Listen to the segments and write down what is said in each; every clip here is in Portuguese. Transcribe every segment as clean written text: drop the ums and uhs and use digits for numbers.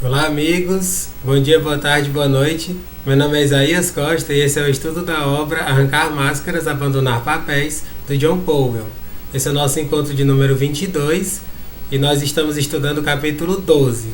Olá, amigos. Bom dia, boa tarde, boa noite. Meu nome é Isaías Costa e esse é o estudo da obra Arrancar Máscaras, Abandonar Papéis, do John Powell. Esse é o nosso encontro de número 22 e nós estamos estudando o capítulo 12.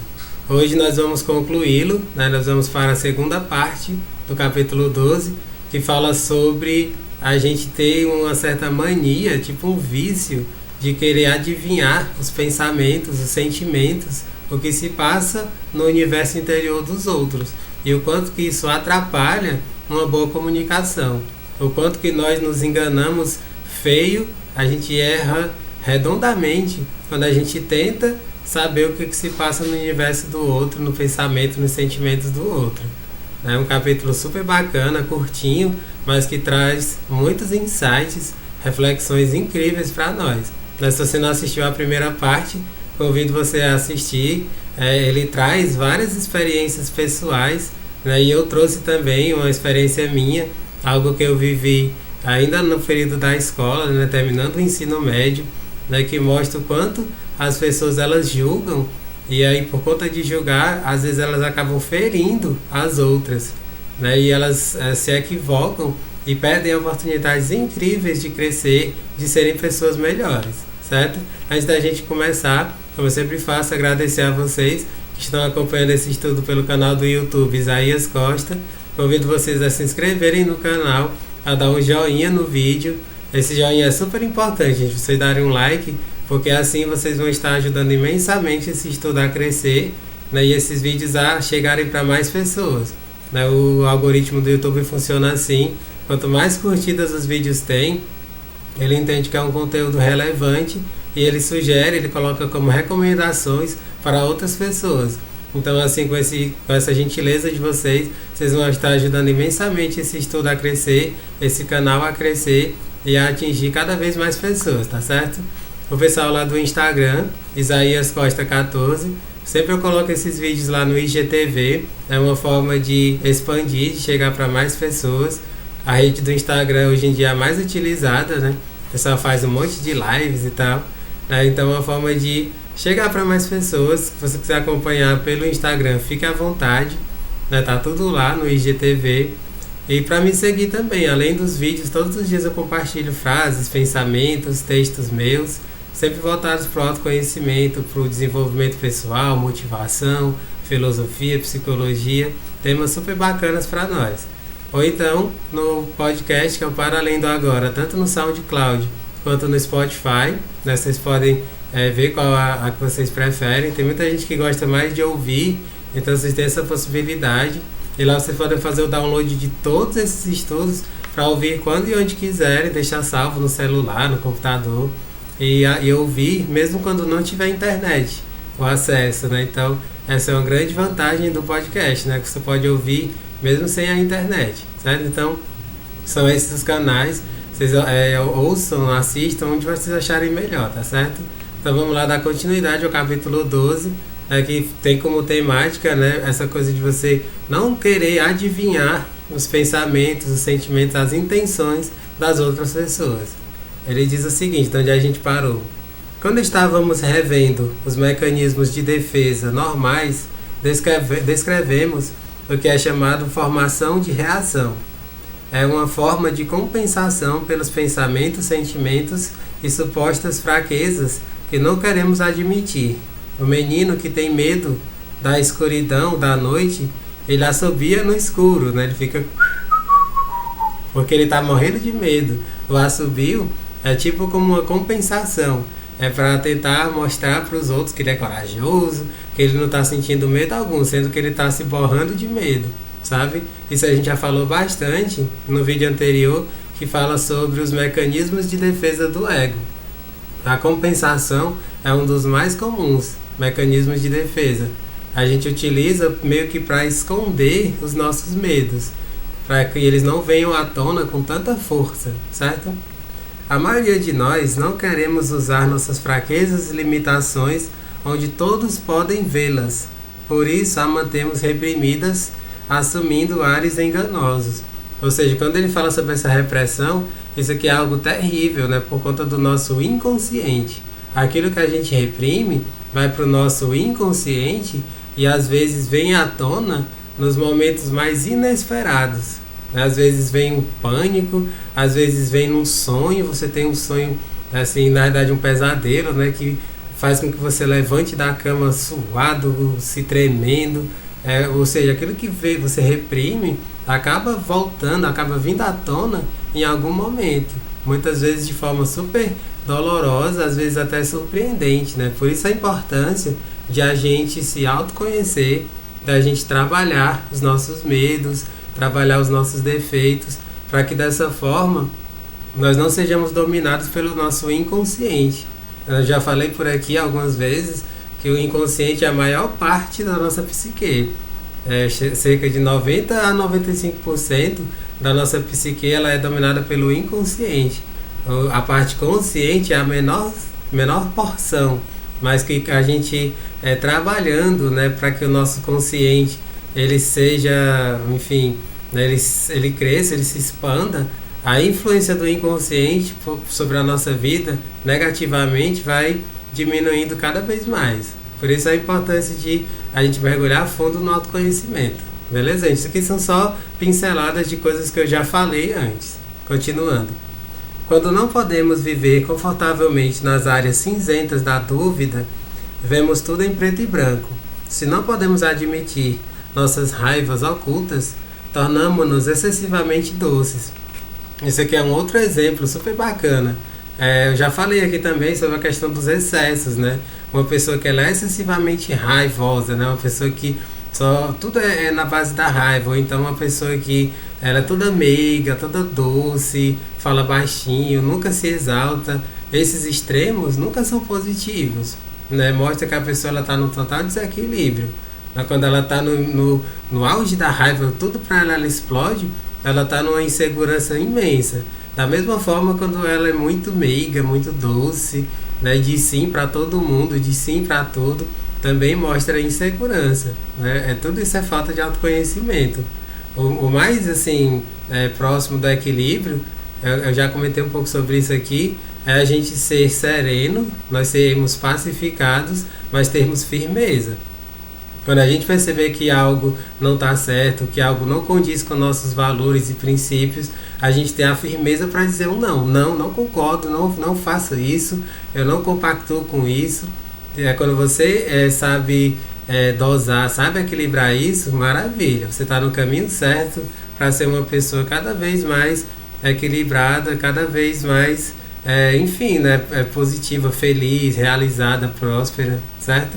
Hoje nós vamos concluí-lo, nós vamos para a segunda parte do capítulo 12, que fala sobre a gente ter uma certa mania, tipo um vício, de querer adivinhar os pensamentos, os sentimentos, o que se passa no universo interior dos outros e o quanto que isso atrapalha uma boa comunicação, o quanto que nós nos enganamos feio, a gente erra redondamente quando a gente tenta saber o que se passa no universo do outro, no pensamento, nos sentimentos do outro. É um capítulo super bacana, curtinho, mas que traz muitos insights, reflexões incríveis para nós. Se você não assistiu a primeira parte, convido você a assistir. Ele traz várias experiências pessoais, e eu trouxe também uma experiência minha, algo que eu vivi ainda no período da escola, terminando o ensino médio, que mostra o quanto as pessoas elas julgam, e aí por conta de julgar, às vezes elas acabam ferindo as outras, e elas se equivocam e perdem oportunidades incríveis de crescer, de serem pessoas melhores. Certo? Antes da gente começar, como eu sempre faço, agradecer a vocês que estão acompanhando esse estudo pelo canal do YouTube Isaías Costa. Convido vocês a se inscreverem no canal, a dar um joinha no vídeo. Esse joinha é super importante, gente, vocês darem um like, porque assim vocês vão estar ajudando imensamente esse estudo a crescer, e esses vídeos a chegarem para mais pessoas. O algoritmo do YouTube funciona assim: quanto mais curtidas os vídeos têm, ele entende que é um conteúdo relevante e ele sugere, ele coloca como recomendações para outras pessoas. Então, assim, com essa gentileza de vocês, vocês vão estar ajudando imensamente esse estudo a crescer, esse canal a crescer e a atingir cada vez mais pessoas, tá certo? O pessoal lá do Instagram, Isaías Costa 14, sempre eu coloco esses vídeos lá no IGTV, é uma forma de expandir, de chegar para mais pessoas. A rede do Instagram hoje em dia é a mais utilizada, O pessoal faz um monte de lives e tal. Então é uma forma de chegar para mais pessoas. Se você quiser acompanhar pelo Instagram, fique à vontade. Tá tudo lá no IGTV. E para me seguir também, além dos vídeos, todos os dias eu compartilho frases, pensamentos, textos meus, sempre voltados para o autoconhecimento, para o desenvolvimento pessoal, motivação, filosofia, psicologia. Temas super bacanas para nós. Ou então no podcast, que é o Para Além do Agora, tanto no SoundCloud quanto no Spotify. Vocês podem ver qual a que vocês preferem. Tem muita gente que gosta mais de ouvir, então vocês têm essa possibilidade. E lá vocês podem fazer o download de todos esses estudos para ouvir quando e onde quiserem, deixar salvo no celular, no computador e ouvir mesmo quando não tiver internet, o acesso. Então essa é uma grande vantagem do podcast, que você pode ouvir mesmo sem a internet, certo? Então, são esses os canais, vocês ouçam, assistam, onde vocês acharem melhor, tá certo? Então vamos lá dar continuidade ao capítulo 12, que tem como temática, essa coisa de você não querer adivinhar os pensamentos, os sentimentos, as intenções das outras pessoas. Ele diz o seguinte, então onde a gente parou. Quando estávamos revendo os mecanismos de defesa normais, descrevemos o que é chamado formação de reação. É uma forma de compensação pelos pensamentos, sentimentos e supostas fraquezas que não queremos admitir. O menino que tem medo da escuridão, da noite, ele assobia no escuro, Ele fica... porque ele está morrendo de medo. O assobio é tipo como uma compensação. É para tentar mostrar para os outros que ele é corajoso, que ele não está sentindo medo algum, sendo que ele está se borrando de medo, sabe? Isso a gente já falou bastante no vídeo anterior, que fala sobre os mecanismos de defesa do ego. A compensação é um dos mais comuns mecanismos de defesa. A gente utiliza meio que para esconder os nossos medos, para que eles não venham à tona com tanta força, certo? A maioria de nós não queremos usar nossas fraquezas e limitações onde todos podem vê-las. Por isso, a mantemos reprimidas, assumindo ares enganosos. Ou seja, quando ele fala sobre essa repressão, isso aqui é algo terrível, por conta do nosso inconsciente. Aquilo que a gente reprime vai para o nosso inconsciente e às vezes vem à tona nos momentos mais inesperados. Às vezes vem um pânico, às vezes vem num sonho, você tem um sonho, assim, na verdade um pesadelo, né, que faz com que você levante da cama suado, se tremendo, ou seja, aquilo que você reprime acaba voltando, acaba vindo à tona em algum momento, muitas vezes de forma super dolorosa, às vezes até surpreendente, né? Por isso a importância de a gente se autoconhecer, da gente trabalhar os nossos medos, trabalhar os nossos defeitos, para que dessa forma nós não sejamos dominados pelo nosso inconsciente. Eu já falei por aqui algumas vezes que o inconsciente é a maior parte da nossa psique. Cerca de 90 a 95% da nossa psique ela é dominada pelo inconsciente. A parte consciente é a menor porção, mas que a gente trabalhando, né, para que o nosso consciente ele seja, enfim, né, ele cresça, ele se expanda, a influência do inconsciente sobre a nossa vida negativamente vai diminuindo cada vez mais. Por isso a importância de a gente mergulhar a fundo no autoconhecimento. Beleza, gente? Isso aqui são só pinceladas de coisas que eu já falei antes. Continuando. Quando não podemos viver confortavelmente nas áreas cinzentas da dúvida, vemos tudo em preto e branco. Se não podemos admitir nossas raivas ocultas, tornamos-nos excessivamente doces. Esse aqui é um outro exemplo super bacana. Eu já falei aqui também sobre a questão dos excessos, né? Uma pessoa que ela é excessivamente raivosa, né? Uma pessoa que só tudo é na base da raiva, ou então uma pessoa que ela é toda meiga, toda doce, fala baixinho, nunca se exalta. Esses extremos nunca são positivos, né? Mostra que a pessoa está no total desequilíbrio. Quando ela está no auge da raiva, tudo para ela explode, ela está numa insegurança imensa. Da mesma forma, quando ela é muito meiga, muito doce, né, diz sim para todo mundo, diz sim para tudo, também mostra insegurança, né? Tudo isso é falta de autoconhecimento. O mais assim próximo do equilíbrio, eu já comentei um pouco sobre isso aqui, é a gente ser sereno, nós sermos pacificados, mas termos firmeza. Quando a gente perceber que algo não está certo, que algo não condiz com nossos valores e princípios, a gente tem a firmeza para dizer um não concordo, não faça isso, eu não compactuo com isso. Quando você sabe dosar, sabe equilibrar isso, maravilha, você está no caminho certo para ser uma pessoa cada vez mais equilibrada, cada vez mais, enfim, né, positiva, feliz, realizada, próspera, certo?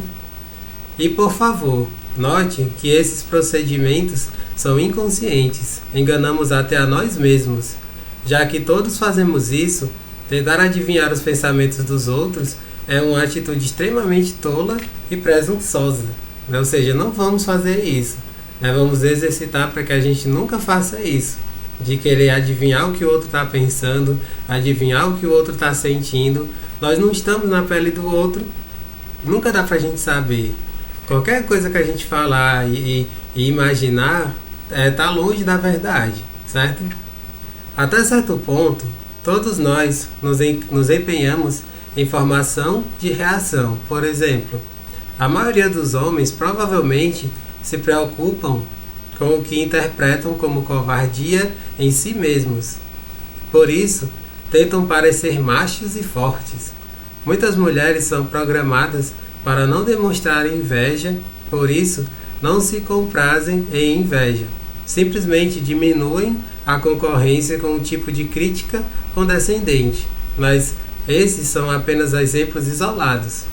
E por favor, note que esses procedimentos são inconscientes, enganamos até a nós mesmos. Já que todos fazemos isso, tentar adivinhar os pensamentos dos outros é uma atitude extremamente tola e presunçosa. Ou seja, não vamos fazer isso. Vamos exercitar para que a gente nunca faça isso. De querer adivinhar o que o outro está pensando, adivinhar o que o outro está sentindo. Nós não estamos na pele do outro, nunca dá para a gente saber. Qualquer coisa que a gente falar e imaginar está longe da verdade, certo? Até certo ponto, todos nós nos empenhamos em formação de reação. Por exemplo, a maioria dos homens provavelmente se preocupam com o que interpretam como covardia em si mesmos. Por isso, tentam parecer machos e fortes. Muitas mulheres são programadas para não demonstrar inveja, por isso não se comprazem em inveja. Simplesmente diminuem a concorrência com um tipo de crítica condescendente. Mas esses são apenas exemplos isolados.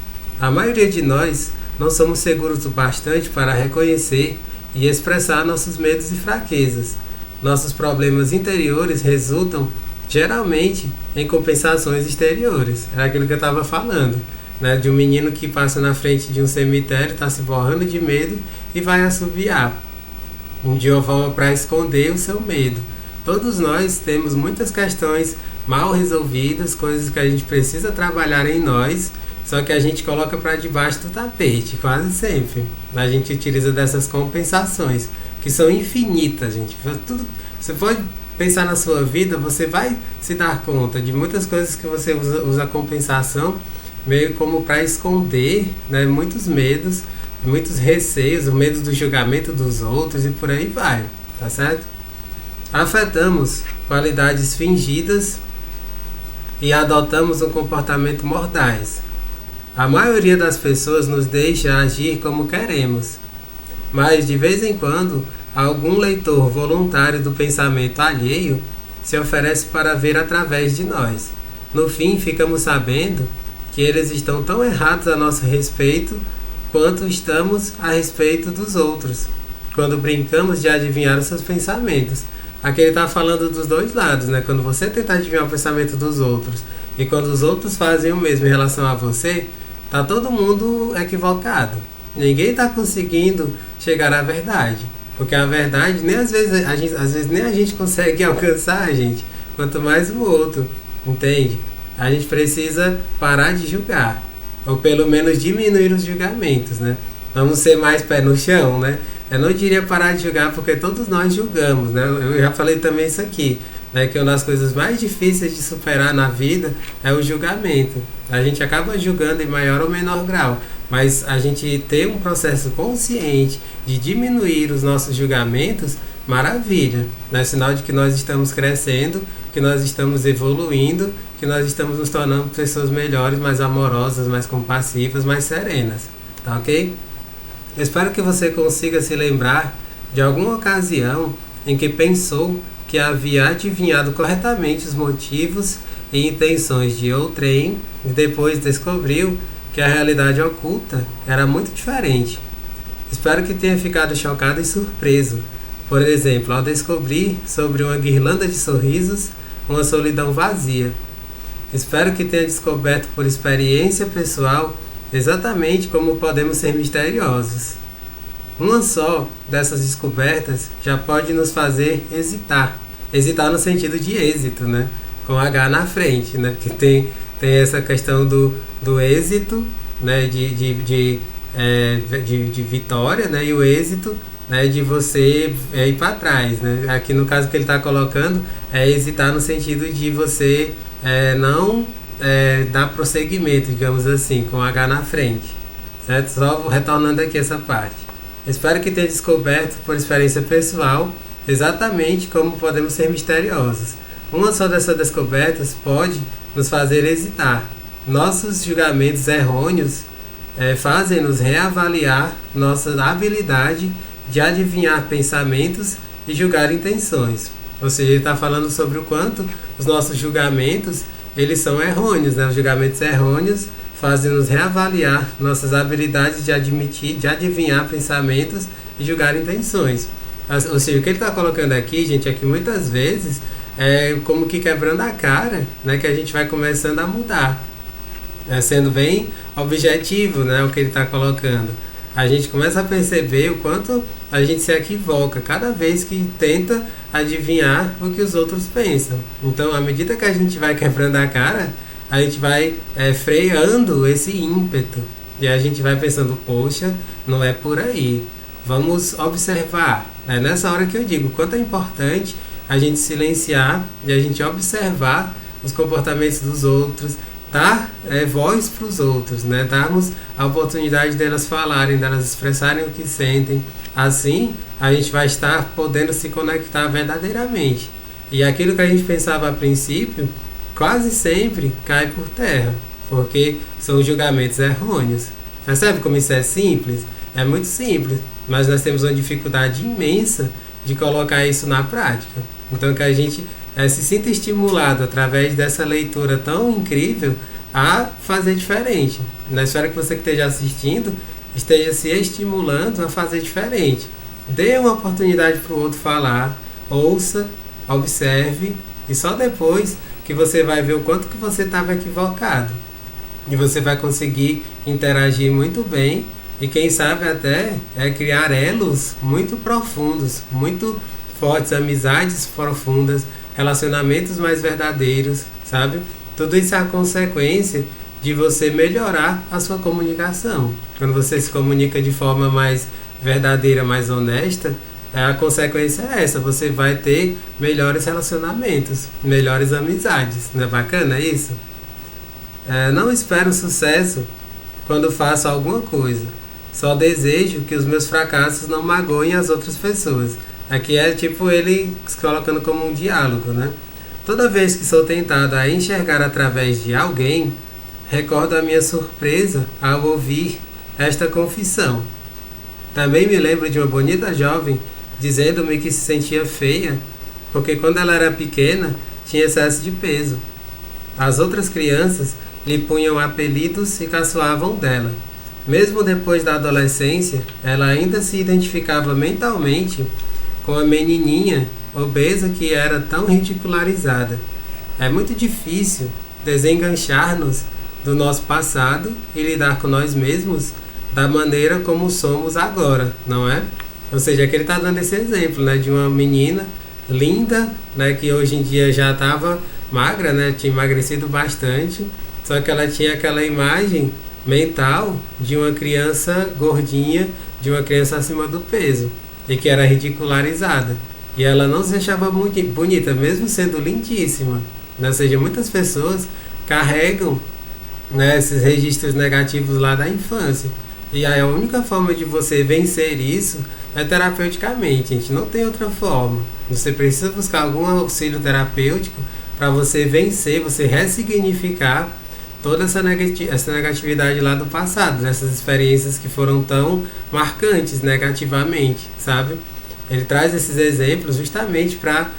A maioria de nós não somos seguros o bastante para reconhecer e expressar nossos medos e fraquezas. Nossos problemas interiores resultam geralmente em compensações exteriores. É aquilo que eu estava falando. De um menino que passa na frente de um cemitério, está se borrando de medo e vai assobiar, de uma forma para esconder o seu medo. Todos nós temos muitas questões mal resolvidas, coisas que a gente precisa trabalhar em nós, só que a gente coloca para debaixo do tapete, quase sempre. A gente utiliza dessas compensações, que são infinitas, gente. Você pode pensar na sua vida, você vai se dar conta de muitas coisas que você usa compensação, meio como para esconder, né, muitos medos, muitos receios, o medo do julgamento dos outros e por aí vai, tá certo? Afetamos qualidades fingidas e adotamos um comportamento mordaz. A maioria das pessoas nos deixa agir como queremos, mas de vez em quando algum leitor voluntário do pensamento alheio se oferece para ver através de nós. No fim, ficamos sabendo que eles estão tão errados a nosso respeito quanto estamos a respeito dos outros, quando brincamos de adivinhar os seus pensamentos. Aqui ele está falando dos dois lados, né? Quando você tenta adivinhar o pensamento dos outros e quando os outros fazem o mesmo em relação a você, tá todo mundo equivocado. Ninguém está conseguindo chegar à verdade, porque a verdade nem às vezes nem a gente consegue alcançar, gente, quanto mais o outro, entende? A gente precisa parar de julgar, ou pelo menos diminuir os julgamentos, né? Vamos ser mais pé no chão, né? Eu não diria parar de julgar, porque todos nós julgamos, né? Eu já falei também isso aqui, né? Que uma das coisas mais difíceis de superar na vida é o julgamento. A gente acaba julgando em maior ou menor grau, mas a gente ter um processo consciente de diminuir os nossos julgamentos, maravilha, é sinal de que nós estamos crescendo, que nós estamos evoluindo, que nós estamos nos tornando pessoas melhores, mais amorosas, mais compassivas, mais serenas, tá ok? Eu espero que você consiga se lembrar de alguma ocasião em que pensou que havia adivinhado corretamente os motivos e intenções de outrem e depois descobriu que a realidade oculta era muito diferente. Espero que tenha ficado chocado e surpreso, por exemplo, ao descobrir sobre uma guirlanda de sorrisos uma solidão vazia. Espero que tenha descoberto por experiência pessoal exatamente como podemos ser misteriosos. Uma só dessas descobertas já pode nos fazer hesitar. Hesitar no sentido de êxito, né? Com H na frente, né? Porque tem essa questão do êxito, né? De vitória, né? E o êxito, né? De você ir para trás, né? Aqui no caso que ele está colocando é hesitar no sentido de você não dar prosseguimento, digamos assim, com H na frente, certo? Só retornando aqui essa parte. Espero que tenha descoberto por experiência pessoal exatamente como podemos ser misteriosos. Uma só dessas descobertas pode nos fazer hesitar. Nossos julgamentos errôneos fazem-nos reavaliar nossa habilidade de adivinhar pensamentos e julgar intenções. Ou seja, ele está falando sobre o quanto os nossos julgamentos eles são errôneos, né? Os julgamentos errôneos fazem-nos reavaliar nossas habilidades de adivinhar pensamentos e julgar intenções. Ou seja, o que ele está colocando aqui, gente, é que muitas vezes é como que quebrando a cara, né, que a gente vai começando a mudar. Sendo bem objetivo, né, o que ele está colocando. A gente começa a perceber o quanto a gente se equivoca cada vez que tenta adivinhar o que os outros pensam. Então, à medida que a gente vai quebrando a cara, a gente vai freando esse ímpeto. E a gente vai pensando, poxa, não é por aí. Vamos observar. É nessa hora que eu digo, quanto é importante a gente silenciar e a gente observar os comportamentos dos outros, dar voz para os outros, né? Darmos a oportunidade delas falarem, delas expressarem o que sentem. Assim, a gente vai estar podendo se conectar verdadeiramente. E aquilo que a gente pensava a princípio, quase sempre cai por terra, porque são julgamentos errôneos. Percebe como isso é simples? É muito simples, mas nós temos uma dificuldade imensa de colocar isso na prática. Então que a gente se sinta estimulado através dessa leitura tão incrível a fazer diferente. Eu espero que você que esteja assistindo esteja se estimulando a fazer diferente. Dê uma oportunidade para o outro falar, ouça, observe e só depois que você vai ver o quanto que você estava equivocado. E você vai conseguir interagir muito bem e quem sabe até criar elos muito profundos, muito fortes, amizades profundas, relacionamentos mais verdadeiros, sabe? Tudo isso é a consequência de você melhorar a sua comunicação. Quando você se comunica de forma mais verdadeira, mais honesta, a consequência é essa, você vai ter melhores relacionamentos, melhores amizades. Não é bacana isso? Não espero sucesso quando faço alguma coisa. Só desejo que os meus fracassos não magoem as outras pessoas. Aqui é tipo ele se colocando como um diálogo, né? Toda vez que sou tentado a enxergar através de alguém, recordo a minha surpresa ao ouvir esta confissão. Também me lembro de uma bonita jovem dizendo-me que se sentia feia porque quando ela era pequena tinha excesso de peso. As outras crianças lhe punham apelidos e caçoavam dela. Mesmo depois da adolescência, ela ainda se identificava mentalmente com a menininha obesa que era tão ridicularizada. É muito difícil desenganchar-nos do nosso passado e lidar com nós mesmos da maneira como somos agora, não é? Ou seja, aqui ele está dando esse exemplo, né, de uma menina linda, né, que hoje em dia já estava magra, né, tinha emagrecido bastante, só que ela tinha aquela imagem mental de uma criança gordinha, de uma criança acima do peso, e que era ridicularizada. E ela não se achava muito bonita, mesmo sendo lindíssima, né? Ou seja, muitas pessoas carregam, né, esses registros negativos lá da infância. E aí a única forma de você vencer isso é terapeuticamente. A gente não tem outra forma. Você precisa buscar algum auxílio terapêutico para você vencer, você ressignificar toda essa negatividade lá do passado, dessas experiências que foram tão marcantes negativamente, sabe? Ele traz esses exemplos justamente para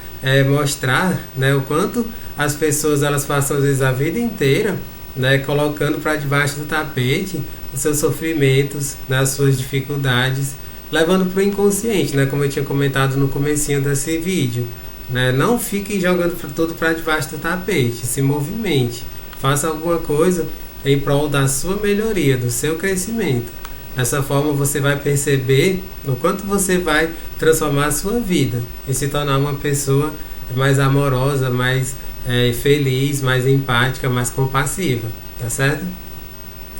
mostrar, né, o quanto as pessoas elas passam às vezes a vida inteira, né, colocando para debaixo do tapete os seus sofrimentos, né, as suas dificuldades, levando para o inconsciente, né, como eu tinha comentado no comecinho desse vídeo. Né? Não fique jogando tudo para debaixo do tapete, se movimente, faça alguma coisa em prol da sua melhoria, do seu crescimento. Dessa forma você vai perceber no quanto você vai transformar a sua vida e se tornar uma pessoa mais amorosa, mais feliz, mais empática, mais compassiva, tá certo?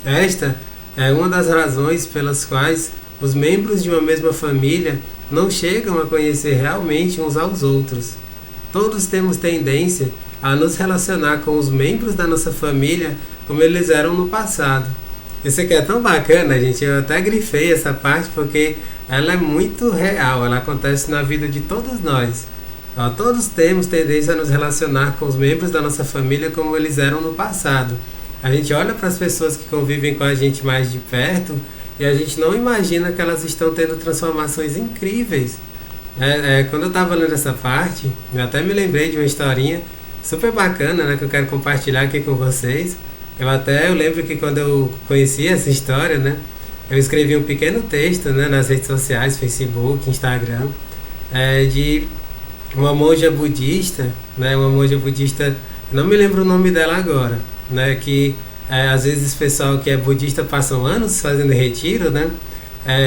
Esta é uma das razões pelas quais os membros de uma mesma família não chegam a conhecer realmente uns aos outros. Todos temos tendência a nos relacionar com os membros da nossa família como eles eram no passado. Isso aqui é tão bacana, gente, eu até grifei essa parte porque ela é muito real, ela acontece na vida de todos nós. Todos temos tendência a nos relacionar com os membros da nossa família como eles eram no passado. A gente olha para as pessoas que convivem com a gente mais de perto e a gente não imagina que elas estão tendo transformações incríveis. Quando eu estava lendo essa parte, eu até me lembrei de uma historinha super bacana, né, que eu quero compartilhar aqui com vocês. Eu lembro que quando eu conheci essa história, né, eu escrevi um pequeno texto, né, nas redes sociais, Facebook, Instagram, de uma monja budista, né, não me lembro o nome dela agora, né, que às vezes o pessoal que é budista passam anos fazendo retiro, né,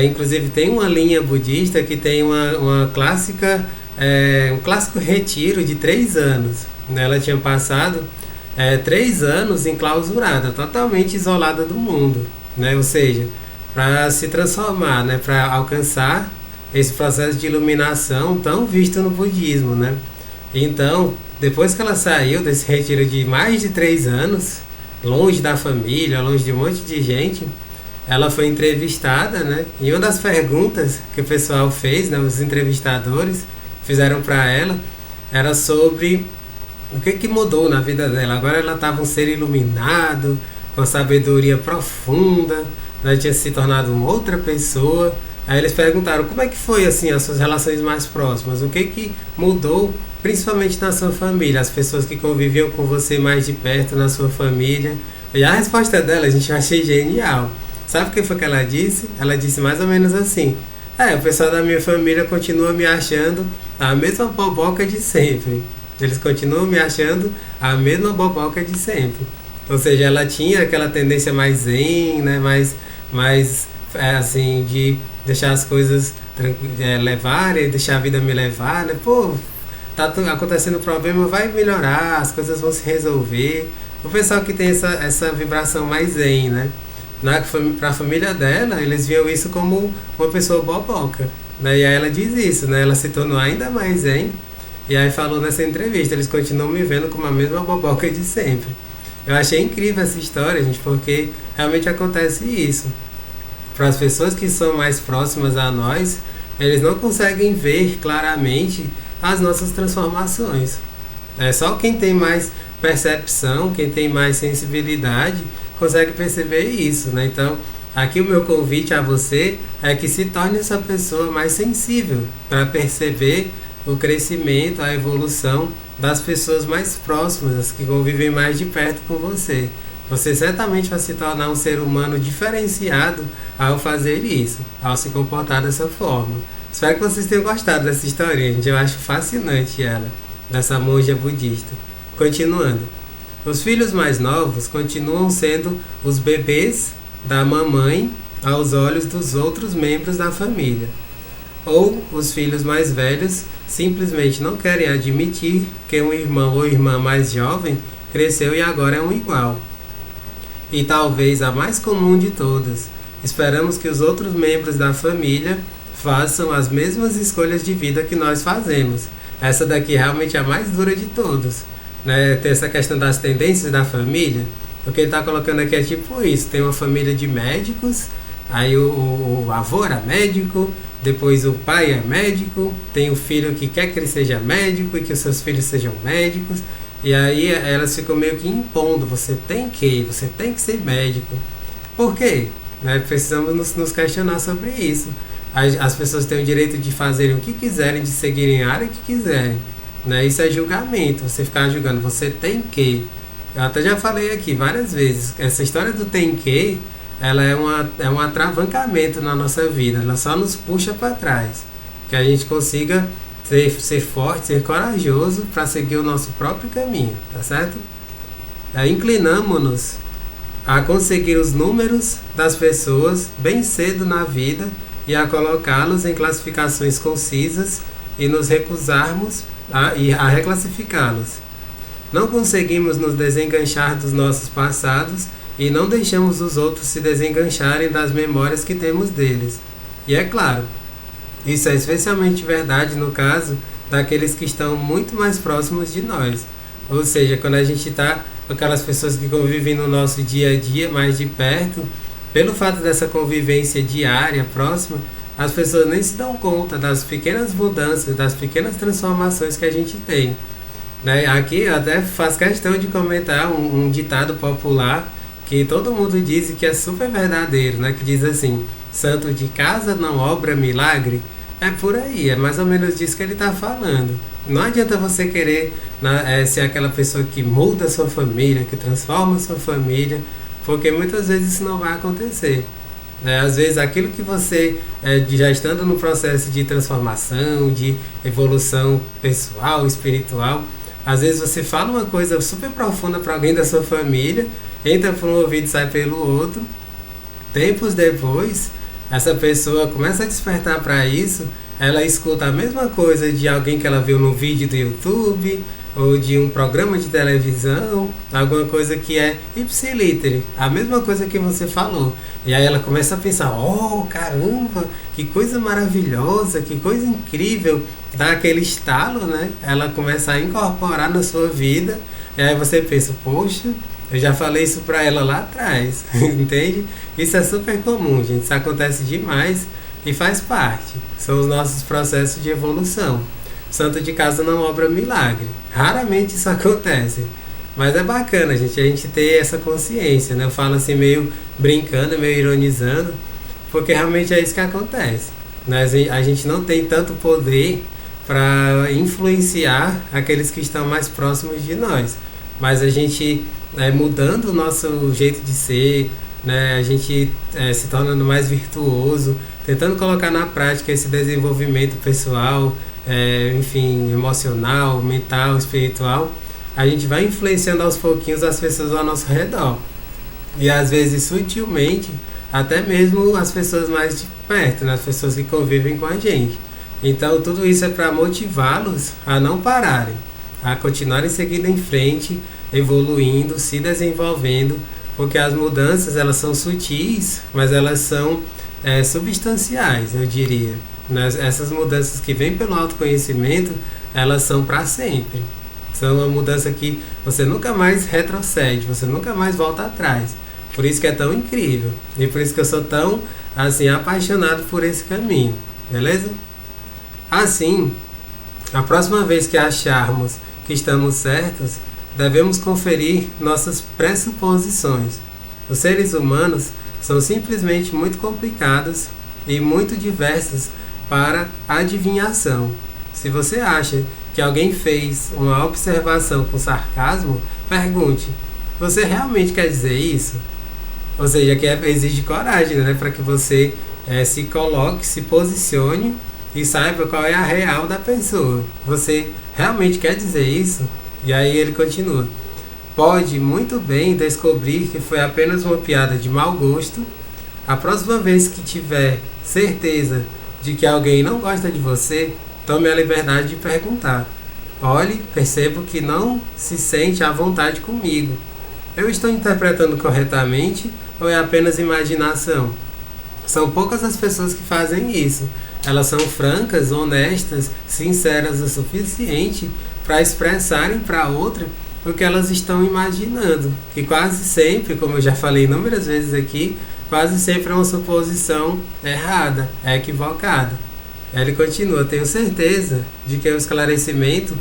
inclusive tem uma linha budista que tem uma clássica, um clássico retiro de 3 anos, né, ela tinha passado 3 anos enclausurada, totalmente isolada do mundo, né, ou seja, para se transformar, né, para alcançar esse processo de iluminação tão visto no budismo, né? Então, depois que ela saiu desse retiro de mais de 3 anos, longe da família, longe de um monte de gente, ela foi entrevistada, né? E uma das perguntas que o pessoal fez, né, os entrevistadores fizeram para ela, era sobre o que mudou na vida dela. Agora ela estava um ser iluminado, com sabedoria profunda, né, tinha se tornado uma outra pessoa. Aí eles perguntaram como é que foi assim as suas relações mais próximas, o que mudou principalmente na sua família, as pessoas que conviviam com você mais de perto na sua família. E a resposta dela, a gente, eu achei genial. Sabe o que foi que ela disse? Ela disse mais ou menos assim: o pessoal da minha família continua me achando a mesma boboca de sempre. Eles continuam me achando a mesma boboca de sempre. Ou seja, ela tinha aquela tendência mais zen, né, mais assim, de deixar as coisas levarem, deixar a vida me levar, né? Pô, tá acontecendo problema, vai melhorar, as coisas vão se resolver. O pessoal que tem essa vibração mais zen, né? Para a família dela, eles viam isso como uma pessoa boboca, né? E aí ela diz isso, né? Ela se tornou ainda mais zen. E aí falou nessa entrevista, eles continuam me vendo como a mesma boboca de sempre. Eu achei incrível essa história, gente, porque realmente acontece isso. para as pessoas que são mais próximas a nós, eles não conseguem ver claramente as nossas transformações. É só quem tem mais percepção, quem tem mais sensibilidade, consegue perceber isso, né? Então, aqui o meu convite a você é que se torne essa pessoa mais sensível para perceber o crescimento, a evolução das pessoas mais próximas, as que convivem mais de perto com você. Você certamente vai se tornar um ser humano diferenciado ao fazer isso, ao se comportar dessa forma. Espero que vocês tenham gostado dessa historinha, gente. Eu acho fascinante ela, dessa monja budista. Continuando. Os filhos mais novos continuam sendo os bebês da mamãe aos olhos dos outros membros da família. Ou os filhos mais velhos simplesmente não querem admitir que um irmão ou irmã mais jovem cresceu e agora é um igual. E talvez a mais comum de todas, esperamos que os outros membros da família façam as mesmas escolhas de vida que nós fazemos. Essa daqui realmente é a mais dura de todos, né? Tem essa questão das tendências da família. O que ele está colocando aqui é tipo isso: tem uma família de médicos, aí o avô era médico, depois o pai é médico, tem o filho que quer que ele seja médico e que os seus filhos sejam médicos, e aí elas ficam meio que impondo: você tem que ser médico. Por quê? Né? Precisamos nos questionar sobre isso. As pessoas têm o direito de fazerem o que quiserem, de seguirem a área que quiserem, né? Isso é julgamento, você ficar julgando, você tem que. Eu até já falei aqui várias vezes, essa história do tem que, ela é um atravancamento na nossa vida, ela só nos puxa para trás, que a gente consiga ser forte, ser corajoso para seguir o nosso próprio caminho, tá certo? Inclinamo-nos a conseguir os números das pessoas bem cedo na vida e a colocá-los em classificações concisas e nos recusarmos a reclassificá-los. Não conseguimos nos desenganchar dos nossos passados e não deixamos os outros se desengancharem das memórias que temos deles. E é claro, isso é especialmente verdade no caso daqueles que estão muito mais próximos de nós. Ou seja, quando a gente está com aquelas pessoas que convivem no nosso dia a dia mais de perto, pelo fato dessa convivência diária, próxima, as pessoas nem se dão conta das pequenas mudanças, das pequenas transformações que a gente tem. Né? Aqui eu até faço questão de comentar um ditado popular que todo mundo diz e que é super verdadeiro, né? Que diz assim: santo de casa não obra milagre. É por aí, é mais ou menos disso que ele está falando. Não adianta você querer ser aquela pessoa que muda a sua família, que transforma a sua família, porque muitas vezes isso não vai acontecer. Às vezes aquilo que você, já estando no processo de transformação, de evolução pessoal, espiritual, às vezes você fala uma coisa super profunda para alguém da sua família, entra por um ouvido e sai pelo outro. Tempos depois, essa pessoa começa a despertar para isso, ela escuta a mesma coisa de alguém que ela viu no vídeo do YouTube, ou de um programa de televisão, alguma coisa que é ipsilítere, a mesma coisa que você falou. E aí ela começa a pensar: oh, caramba, que coisa maravilhosa, que coisa incrível, dá aquele estalo, né? Ela começa a incorporar na sua vida, e aí você pensa: poxa, eu já falei isso pra ela lá atrás, entende? Isso é super comum, gente, isso acontece demais e faz parte, são os nossos processos de evolução. Santo de casa não obra milagre. Raramente isso acontece. Mas é bacana, gente, a gente ter essa consciência, né? Eu falo assim meio brincando, meio ironizando, porque realmente é isso que acontece. A gente não tem tanto poder para influenciar aqueles que estão mais próximos de nós. Mas a gente, mudando o nosso jeito de ser, né? A gente se tornando mais virtuoso, tentando colocar na prática esse desenvolvimento pessoal, enfim, emocional, mental, espiritual, a gente vai influenciando aos pouquinhos as pessoas ao nosso redor. E às vezes sutilmente, até mesmo as pessoas mais de perto, né? As pessoas que convivem com a gente. Então tudo isso é para motivá-los a não pararem, a continuarem seguindo em frente, evoluindo, se desenvolvendo, porque as mudanças elas são sutis, mas elas são substanciais, eu diria. Essas mudanças que vêm pelo autoconhecimento, elas são para sempre. São uma mudança que você nunca mais retrocede, você nunca mais volta atrás. Por isso que é tão incrível. E por isso que eu sou tão assim, apaixonado por esse caminho, beleza? Assim, a próxima vez que acharmos que estamos certos, devemos conferir nossas pressuposições. Os seres humanos são simplesmente muito complicados e muito diversos para adivinhação. Se você acha que alguém fez uma observação com sarcasmo, pergunte: você realmente quer dizer isso? Ou seja, que exige coragem, né, para que você se coloque, se posicione e saiba qual é a real da pessoa. Você realmente quer dizer isso? E aí ele continua: pode muito bem descobrir que foi apenas uma piada de mau gosto. A próxima vez que tiver certeza de que alguém não gosta de você, tome a liberdade de perguntar: olhe, percebo que não se sente à vontade comigo. Eu estou interpretando corretamente ou é apenas imaginação? São poucas as pessoas que fazem isso. Elas são francas, honestas, sinceras o suficiente para expressarem para outra o que elas estão imaginando. Que quase sempre, como eu já falei inúmeras vezes aqui, quase sempre é uma suposição errada, é equivocada. Ele continua: tenho certeza de que o esclarecimento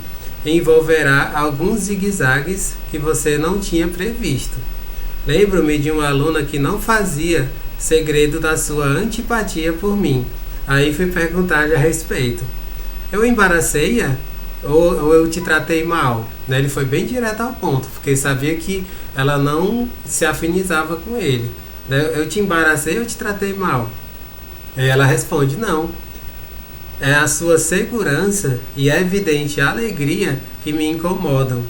envolverá alguns zigue-zagues que você não tinha previsto. Lembro-me de uma aluna que não fazia segredo da sua antipatia por mim. Aí fui perguntar-lhe a respeito. Eu embaracei-a ou eu te tratei mal? Ele foi bem direto ao ponto, porque sabia que ela não se afinizava com ele. Eu te embaracei ou te tratei mal? Aí ela responde: não. É a sua segurança e a evidente alegria que me incomodam.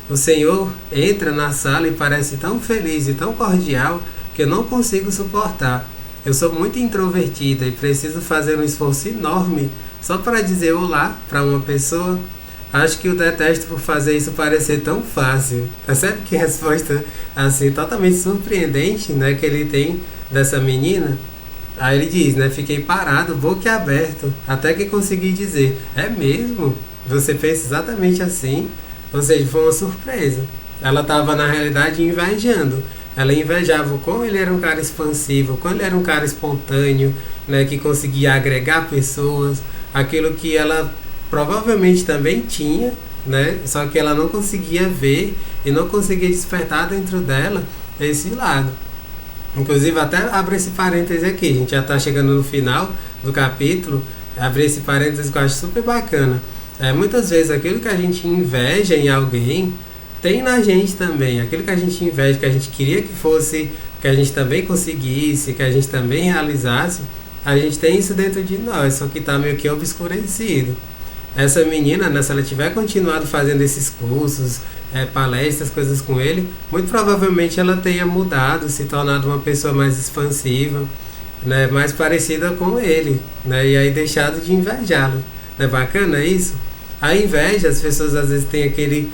O Senhor entra na sala e parece tão feliz e tão cordial que eu não consigo suportar. Eu sou muito introvertida e preciso fazer um esforço enorme só para dizer olá para uma pessoa. Acho que o detesto por fazer isso parecer tão fácil. Percebe que resposta assim totalmente surpreendente, né, que ele tem dessa menina? Aí ele diz, né, fiquei parado, boquiaberto, até que consegui dizer: é mesmo? Você pensa exatamente assim? Ou seja, foi uma surpresa. Ela estava na realidade invejando. Ela invejava como ele era um cara expansivo, como ele era um cara espontâneo, né, que conseguia agregar pessoas, aquilo que ela provavelmente também tinha, né, só que ela não conseguia ver e não conseguia despertar dentro dela esse lado. Inclusive, até abre esse parêntese aqui, a gente já está chegando no final do capítulo, abre esse parêntese que eu acho super bacana. Muitas vezes aquilo que a gente inveja em alguém, tem na gente também. Aquilo que a gente inveja, que a gente queria que fosse, que a gente também conseguisse, que a gente também realizasse, a gente tem isso dentro de nós, só que está meio que obscurecido. Essa menina, né, se ela tiver continuado fazendo esses cursos, palestras, coisas com ele, muito provavelmente ela tenha mudado, se tornado uma pessoa mais expansiva, né, mais parecida com ele, né, e aí deixado de invejá-lo. Não é bacana isso? A inveja, as pessoas às vezes têm aquele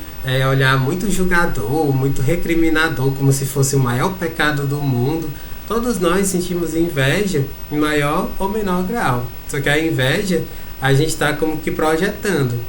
olhar muito julgador, muito recriminador, como se fosse o maior pecado do mundo. Todos nós sentimos inveja em maior ou menor grau. Só que a inveja, a gente está como que projetando.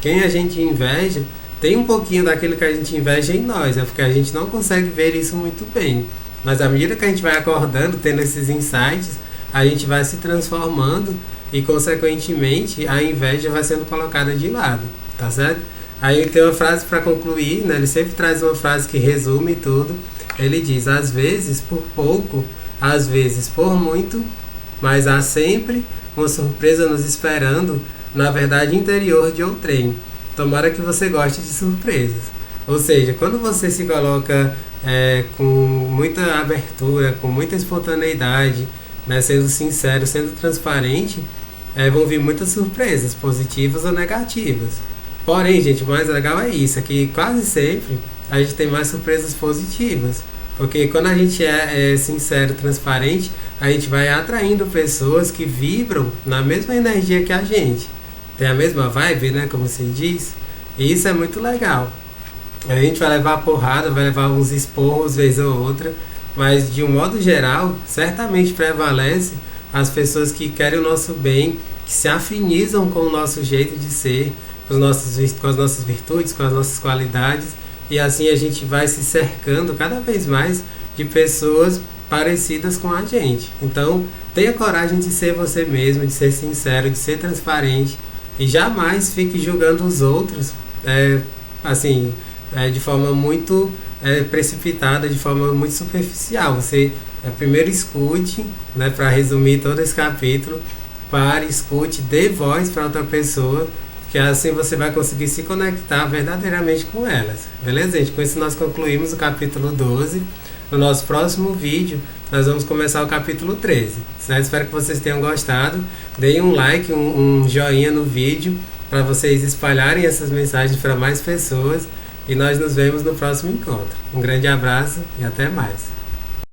Quem a gente inveja, tem um pouquinho daquilo que a gente inveja em nós, porque a gente não consegue ver isso muito bem. Mas à medida que a gente vai acordando, tendo esses insights, a gente vai se transformando e, consequentemente, a inveja vai sendo colocada de lado, tá certo? Aí ele tem uma frase para concluir, né? Ele sempre traz uma frase que resume tudo. Ele diz: às vezes por pouco, às vezes por muito, mas há sempre uma surpresa nos esperando na verdade interior de outrem. Tomara que você goste de surpresas. Ou seja, quando você se coloca com muita abertura, com muita espontaneidade, né, sendo sincero, sendo transparente, vão vir muitas surpresas, positivas ou negativas. Porém, gente, o mais legal é isso, é que quase sempre a gente tem mais surpresas positivas. Porque quando a gente é sincero, transparente, a gente vai atraindo pessoas que vibram na mesma energia que a gente. Tem a mesma vibe, né, como se diz. E isso é muito legal. A gente vai levar porrada, vai levar uns esporros vez ou outra, mas de um modo geral, certamente prevalece as pessoas que querem o nosso bem, que se afinizam com o nosso jeito de ser, com as nossas virtudes, com as nossas qualidades, e assim a gente vai se cercando cada vez mais de pessoas parecidas com a gente. Então, tenha coragem de ser você mesmo, de ser sincero, de ser transparente e jamais fique julgando os outros assim, de forma muito precipitada, de forma muito superficial. Você primeiro escute, né, para resumir todo esse capítulo, pare, escute, dê voz para outra pessoa, que assim você vai conseguir se conectar verdadeiramente com elas. Beleza, gente? Com isso nós concluímos o capítulo 12. No nosso próximo vídeo, nós vamos começar o capítulo 13. Certo? Espero que vocês tenham gostado. Deem um like, um joinha no vídeo, para vocês espalharem essas mensagens para mais pessoas. E nós nos vemos no próximo encontro. Um grande abraço e até mais.